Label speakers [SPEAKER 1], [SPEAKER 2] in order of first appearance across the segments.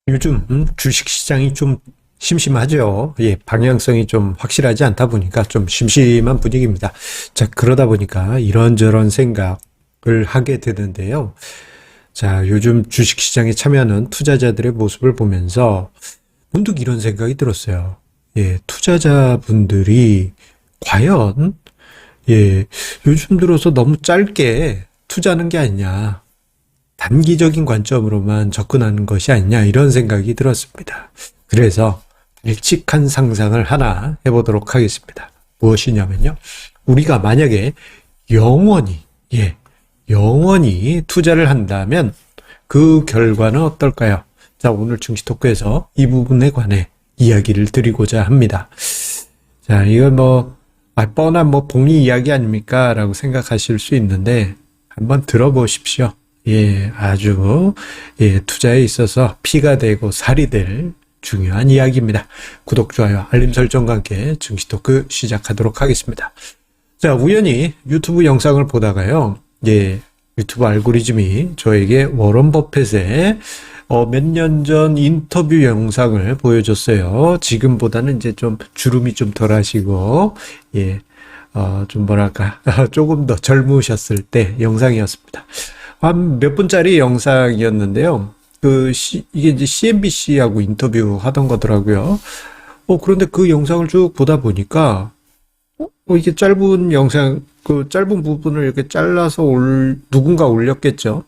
[SPEAKER 1] 요즘 주식시장이 좀 심심하죠. 예, 방향성이 좀 확실하지 않다 보니까 좀 심심한 분위기입니다. 자, 그러다 보니까 이런저런 생각을 하게 되는데요. 자, 요즘 주식시장에 참여하는 투자자들의 모습을 보면서 문득 이런 생각이 들었어요. 예, 투자자분들이 과연 예, 요즘 들어서 너무 짧게 투자하는 게 아니냐. 단기적인 관점으로만 접근하는 것이 아니냐 이런 생각이 들었습니다. 그래서 일찍한 상상을 하나 해보도록 하겠습니다. 무엇이냐면요. 우리가 만약에 영원히 예, 영원히 투자를 한다면 그 결과는 어떨까요? 자, 오늘 증시 토크에서 이 부분에 관해 이야기를 드리고자 합니다. 자, 이건 뻔한 복리 이야기 아닙니까? 라고 생각하실 수 있는데, 한번 들어보십시오. 예, 아주, 예, 투자에 있어서 피가 되고 살이 될 중요한 이야기입니다. 구독, 좋아요, 알림 설정과 함께 증시 토크 시작하도록 하겠습니다. 자, 우연히 유튜브 영상을 보다가요, 예, 유튜브 알고리즘이 저에게 워런 버핏의 몇 년 전 인터뷰 영상을 보여줬어요. 지금보다는 이제 좀 주름이 좀 덜 하시고, 예, 좀 뭐랄까, 조금 더 젊으셨을 때 영상이었습니다. 한 몇 분짜리 영상이었는데요. 이게 이제 CNBC하고 인터뷰 하던 거더라고요. 그런데 그 영상을 쭉 보다 보니까, 이게 짧은 영상, 그 짧은 부분을 이렇게 잘라서 누군가 올렸겠죠.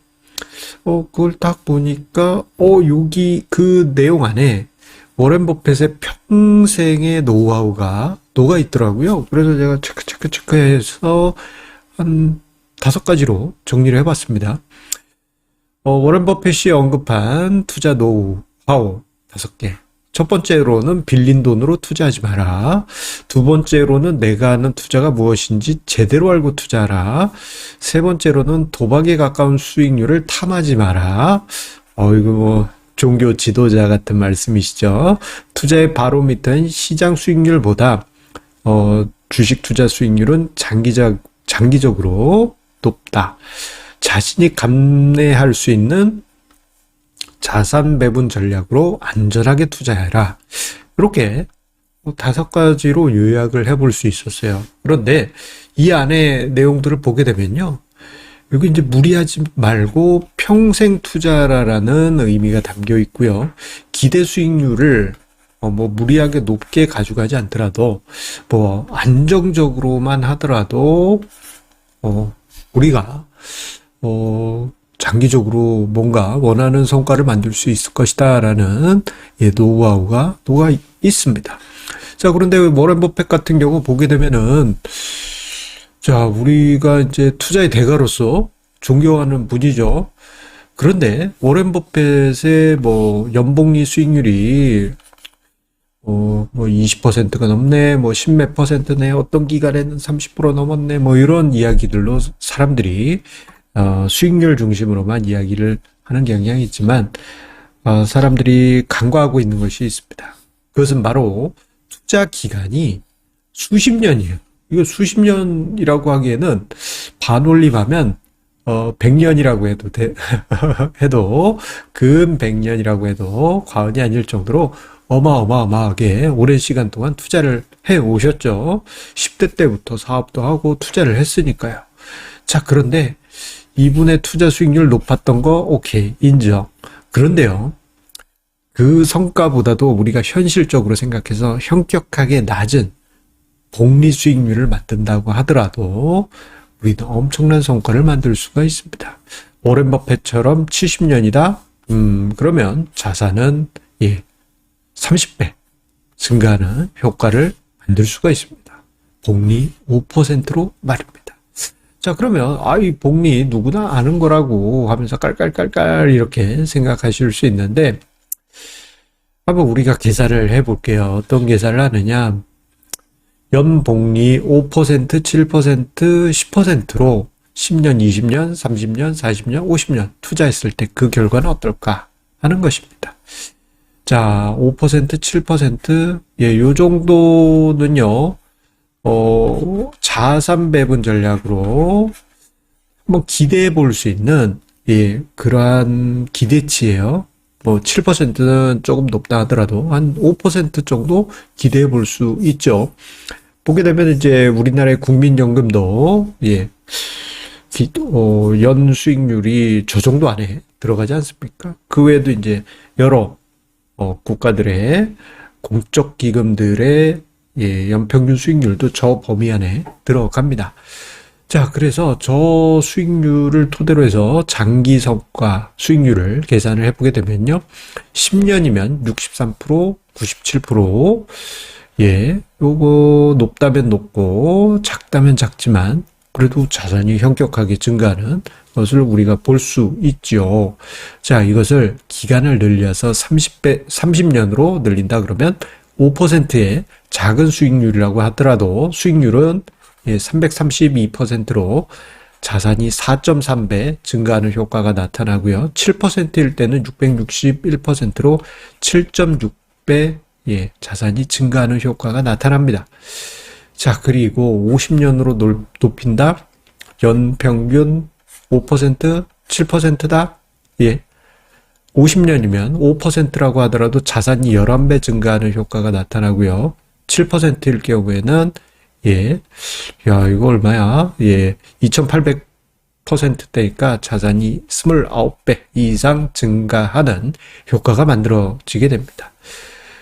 [SPEAKER 1] 그걸 딱 보니까, 여기 그 내용 안에 워렌 버핏의 평생의 노하우가 녹아 있더라고요. 그래서 제가 체크해서 한 5가지로 정리를 해봤습니다. 워렌 버핏이 언급한 투자 노하우 5개. 첫 번째로는 빌린 돈으로 투자하지 마라. 두 번째로는 내가 하는 투자가 무엇인지 제대로 알고 투자하라. 세 번째로는 도박에 가까운 수익률을 탐하지 마라. 이거 종교 지도자 같은 말씀이시죠. 투자의 바로미터인 시장 수익률보다 주식 투자 수익률은 장기적으로 높다. 자신이 감내할 수 있는 자산 배분 전략으로 안전하게 투자해라. 이렇게 5가지로 요약을 해볼 수 있었어요. 그런데 이 안에 내용들을 보게 되면요. 여기 이제 무리하지 말고 평생 투자라는 의미가 담겨 있고요. 기대 수익률을 무리하게 높게 가져가지 않더라도 안정적으로만 하더라도 우리가 장기적으로 뭔가 원하는 성과를 만들 수 있을 것이다라는 노하우가 녹아 있습니다. 자, 그런데 워렌 버핏 같은 경우 보게 되면은 자, 우리가 이제 투자의 대가로서 존경하는 분이죠. 그런데 워렌 버핏의 연복리 수익률이 20%가 넘네, 10몇 퍼센트네, 어떤 기간에는 30% 넘었네, 이런 이야기들로 사람들이 수익률 중심으로만 이야기를 하는 경향이 있지만, 사람들이 간과하고 있는 것이 있습니다. 그것은 바로 투자 기간이 수십 년이에요. 이거 수십 년이라고 하기에는 반올림하면 100년이라고 해도 근 100년이라고 해도 과언이 아닐 정도로 어마어마하게 오랜 시간 동안 투자를 해 오셨죠. 10대 때부터 사업도 하고 투자를 했으니까요. 자, 그런데 이분의 투자 수익률 높았던 거 오케이, 인정. 그런데요, 그 성과보다도 우리가 현실적으로 생각해서 현격하게 낮은 복리 수익률을 만든다고 하더라도 우리는 엄청난 성과를 만들 수가 있습니다. 워렌 버핏처럼 70년이다? 그러면 자산은 30배 증가하는 효과를 만들 수가 있습니다. 복리 5%로 말입니다. 자, 그러면 이 복리 누구나 아는 거라고 하면서 깔깔깔깔 이렇게 생각하실 수 있는데 한번 우리가 계산을 해볼게요. 어떤 계산을 하느냐. 연복리 5%, 7%, 10%로 10년, 20년, 30년, 40년, 50년 투자했을 때 그 결과는 어떨까 하는 것입니다. 자, 5%, 7%, 요 정도는요, 자산 배분 전략으로 한번 기대해 볼 수 있는, 그러한 기대치예요. 뭐 7%는 조금 높다 하더라도 한 5% 정도 기대해 볼 수 있죠. 보게 되면 이제 우리나라의 국민연금도 연 수익률이 저 정도 안에 들어가지 않습니까? 그 외에도 이제 여러 국가들의 공적 기금들의 연평균 수익률도 저 범위 안에 들어갑니다. 자, 그래서 저 수익률을 토대로 해서 장기 성과 수익률을 계산을 해보게 되면요. 10년이면 63%, 97%, 요거 높다면 높고 작다면 작지만 그래도 자산이 현격하게 증가하는 것을 우리가 볼 수 있죠. 자, 이것을 기간을 늘려서 30년으로 늘린다 그러면 5%의 작은 수익률이라고 하더라도 수익률은 332%로 자산이 4.3배 증가하는 효과가 나타나고요. 7%일 때는 661%로 7.6배 자산이 증가하는 효과가 나타납니다. 자, 그리고 50년으로 높인다? 연평균 5%, 7%다? 50년이면 5%라고 하더라도 자산이 11배 증가하는 효과가 나타나고요. 7%일 경우에는 이거 얼마야? 2800%대니까 자산이 29배 이상 증가하는 효과가 만들어지게 됩니다.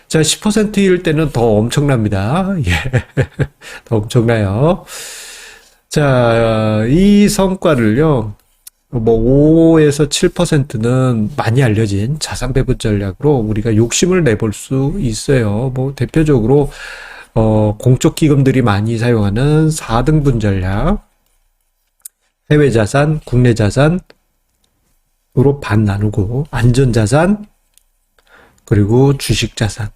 [SPEAKER 1] 자, 10%일 때는 더 엄청납니다. 더 엄청나요. 자, 이 성과를요, 5에서 7%는 많이 알려진 자산 배분 전략으로 우리가 욕심을 내볼 수 있어요. 대표적으로, 공적 기금들이 많이 사용하는 4등분 전략, 해외 자산, 국내 자산으로 반 나누고, 안전자산, 그리고 주식 자산.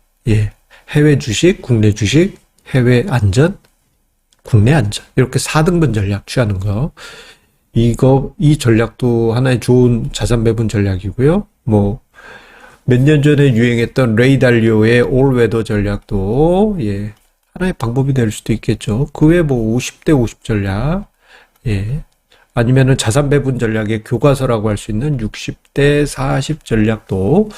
[SPEAKER 1] 해외 주식, 국내 주식, 해외 안전, 국내 안전. 이렇게 4등분 전략 취하는 거. 이 전략도 하나의 좋은 자산 배분 전략이고요. 몇 년 전에 유행했던 레이 달리오의 올웨더 전략도, 하나의 방법이 될 수도 있겠죠. 그 외에 50대 50 전략, 아니면은 자산 배분 전략의 교과서라고 할 수 있는 60대 40 전략도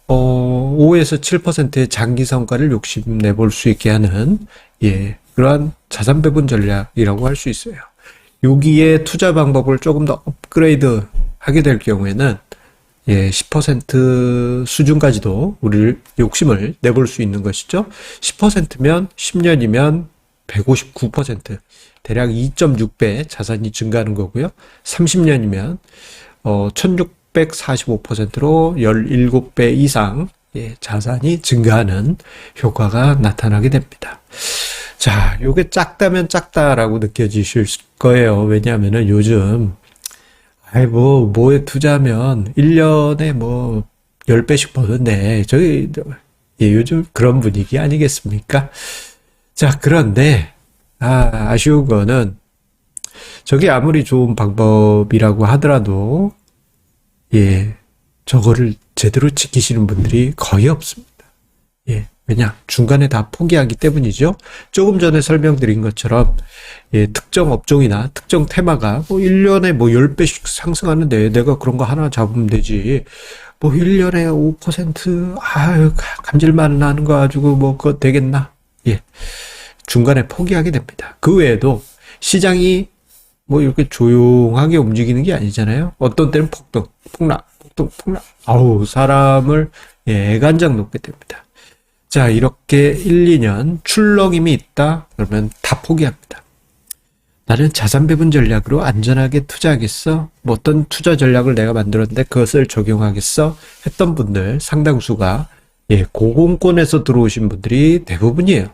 [SPEAKER 1] 5에서 7%의 장기 성과를 욕심내볼 수 있게 하는 그러한 자산 배분 전략이라고 할 수 있어요. 여기에 투자 방법을 조금 더 업그레이드 하게 될 경우에는 10% 수준까지도 우리를 욕심을 내볼 수 있는 것이죠. 10%면 10년이면 159%, 대략 2.6배 자산이 증가하는 거고요. 30년이면 1645%로 17배 이상 자산이 증가하는 효과가 나타나게 됩니다. 자, 요게 작다면 작다라고 느껴지실 거예요. 왜냐하면은 요즘 뭐에 투자하면 1년에 10배씩 버는데 저희 요즘 그런 분위기 아니겠습니까? 자, 그런데 아쉬운 거는 저게 아무리 좋은 방법이라고 하더라도 저거를 제대로 지키시는 분들이 거의 없습니다. 왜냐? 중간에 다 포기하기 때문이죠. 조금 전에 설명드린 것처럼, 특정 업종이나 특정 테마가 1년에 10배씩 상승하는데 내가 그런 거 하나 잡으면 되지. 1년에 5%, 감질만 나는 거 가지고 그거 되겠나? 중간에 포기하게 됩니다. 그 외에도 시장이 이렇게 조용하게 움직이는 게 아니잖아요. 어떤 때는 폭락. 사람을 애간장 놓게 됩니다. 자, 이렇게 1, 2년 출렁임이 있다? 그러면 다 포기합니다. 나는 자산 배분 전략으로 안전하게 투자하겠어? 어떤 투자 전략을 내가 만들었는데 그것을 적용하겠어? 했던 분들 상당수가 고공권에서 들어오신 분들이 대부분이에요.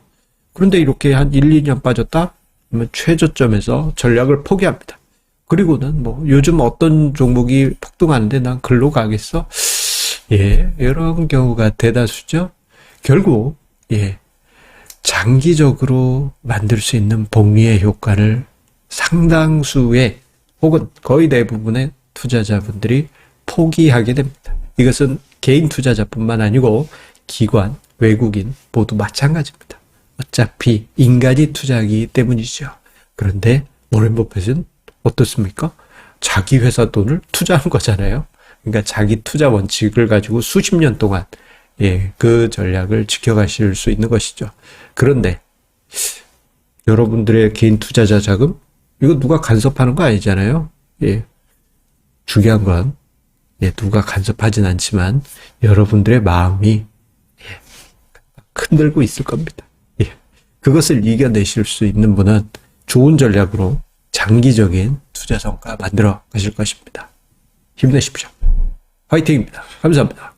[SPEAKER 1] 그런데 이렇게 한 1, 2년 빠졌다? 그러면 최저점에서 전략을 포기합니다. 그리고는 요즘 어떤 종목이 폭등하는데 난 글로 가겠어? 이런 경우가 대다수죠. 결국 장기적으로 만들 수 있는 복리의 효과를 상당수의 혹은 거의 대부분의 투자자분들이 포기하게 됩니다. 이것은 개인 투자자뿐만 아니고 기관, 외국인 모두 마찬가지입니다. 어차피 인간이 투자하기 때문이죠. 그런데 워렌 버핏은 어떻습니까? 자기 회사 돈을 투자한 거잖아요. 그러니까 자기 투자 원칙을 가지고 수십 년 동안 예, 그 전략을 지켜가실 수 있는 것이죠. 그런데 여러분들의 개인 투자자 자금 이거 누가 간섭하는 거 아니잖아요. 예. 중요한 건 예, 누가 간섭하진 않지만 여러분들의 마음이 예, 흔들고 있을 겁니다. 예. 그것을 이겨내실 수 있는 분은 좋은 전략으로 장기적인 투자 성과 만들어 가실 것입니다. 힘내십시오. 화이팅입니다. 감사합니다.